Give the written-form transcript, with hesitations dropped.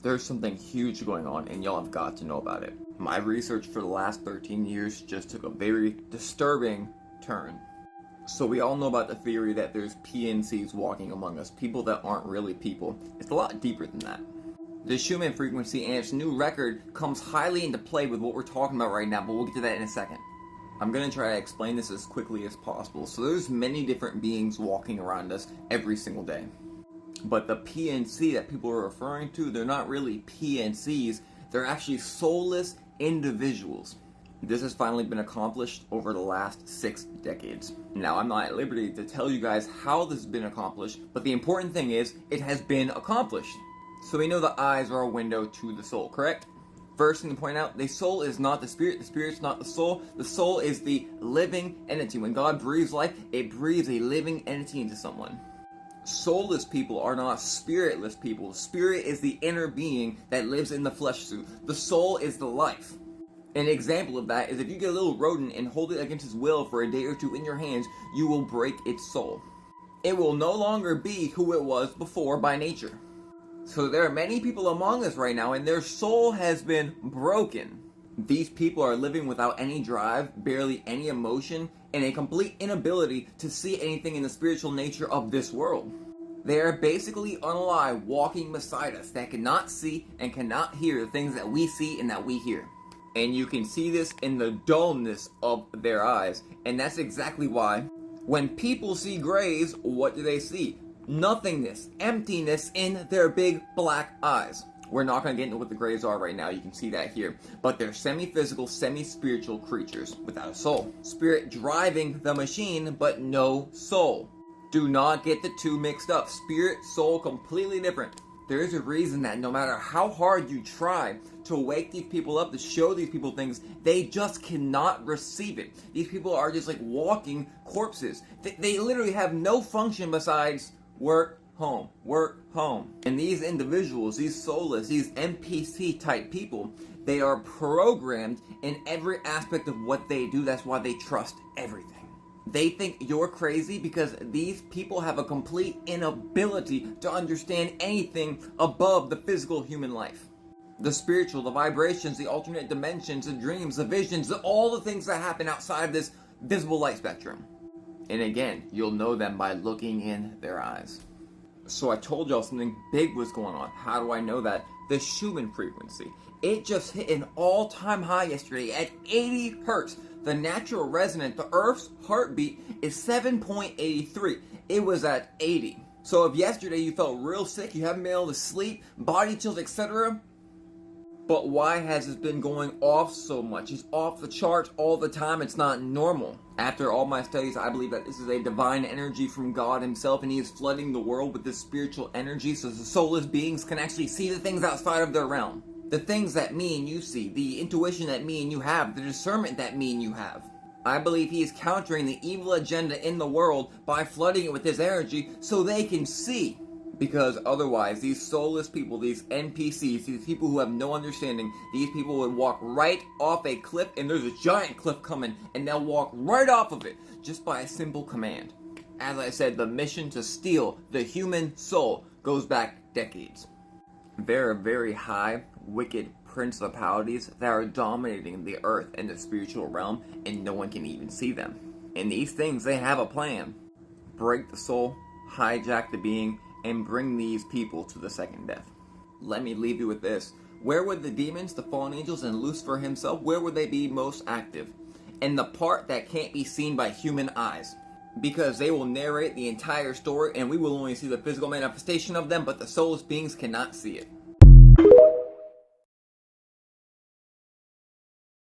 There's something huge going on, and y'all have got to know about it. My research for the last 13 years just took a very disturbing turn. So we all know about the theory that there's PNCs walking among us, people that aren't really people. It's a lot deeper than that. The Schumann frequency and its new record comes highly into play with what we're talking about right now, but we'll get to that in a second. I'm going to try to explain this as quickly as possible. So there's many different beings walking around us every single day. But the PNC that people are referring to, they're not really PNCs, they're actually soulless individuals. This has finally been accomplished over the last 6 decades. Now, I'm not at liberty to tell you guys how this has been accomplished, but the important thing is, it has been accomplished. So we know the eyes are a window to the soul, correct? First thing to point out, the soul is not the spirit's not the soul is the living entity. When God breathes life, it breathes a living entity into someone. Soulless people are not spiritless people. Spirit is the inner being that lives in the flesh suit. The soul is the life. An example of that is if you get a little rodent and hold it against its will for a day or two in your hands, you will break its soul. It will no longer be who it was before by nature. So there are many people among us right now and their soul has been broken. These people are living without any drive, barely any emotion, and a complete inability to see anything in the spiritual nature of this world. They are basically unalive, walking beside us that cannot see and cannot hear the things that we see and that we hear. And you can see this in the dullness of their eyes, and that's exactly why when people see grays, what do they see? Nothingness, emptiness in their big black eyes. We're not going to get into what the grays are right now, you can see that here. But they're semi-physical, semi-spiritual creatures without a soul. Spirit driving the machine, but no soul. Do not get the two mixed up. Spirit, soul, completely different. There is a reason that no matter how hard you try to wake these people up, to show these people things, they just cannot receive it. These people are just like walking corpses. They literally have no function besides work, home, work, home. And these individuals, these soulless, these NPC type people, they are programmed in every aspect of what they do. That's why they trust everything. They think you're crazy because these people have a complete inability to understand anything above the physical human life. The spiritual, the vibrations, the alternate dimensions, the dreams, the visions, all the things that happen outside of this visible light spectrum. And again, you'll know them by looking in their eyes. So I told y'all something big was going on. How do I know that? The Schumann frequency. It just hit an all-time high yesterday at 80 hertz. The natural resonance, the Earth's heartbeat, is 7.83. It was at 80. So if yesterday you felt real sick, you haven't been able to sleep, body chills, etc., but why has it been going off so much? It's off the charts all the time. It's not normal. After all my studies, I believe that this is a divine energy from God himself, and he is flooding the world with this spiritual energy so the soulless beings can actually see the things outside of their realm. The things that me and you see, the intuition that me and you have, the discernment that me and you have. I believe he is countering the evil agenda in the world by flooding it with his energy so they can see. Because otherwise, these soulless people, these NPCs, these people who have no understanding, these people would walk right off a cliff, and there's a giant cliff coming, and they'll walk right off of it, just by a simple command. As I said, the mission to steal the human soul goes back decades. There are very high, wicked principalities that are dominating the earth and the spiritual realm, and no one can even see them. And these things, they have a plan. Break the soul, hijack the being, and bring these people to the second death. Let me leave you with this. Where would the demons, the fallen angels, and Lucifer himself, where would they be most active? In the part that can't be seen by human eyes. Because they will narrate the entire story and we will only see the physical manifestation of them, but the soulless beings cannot see it.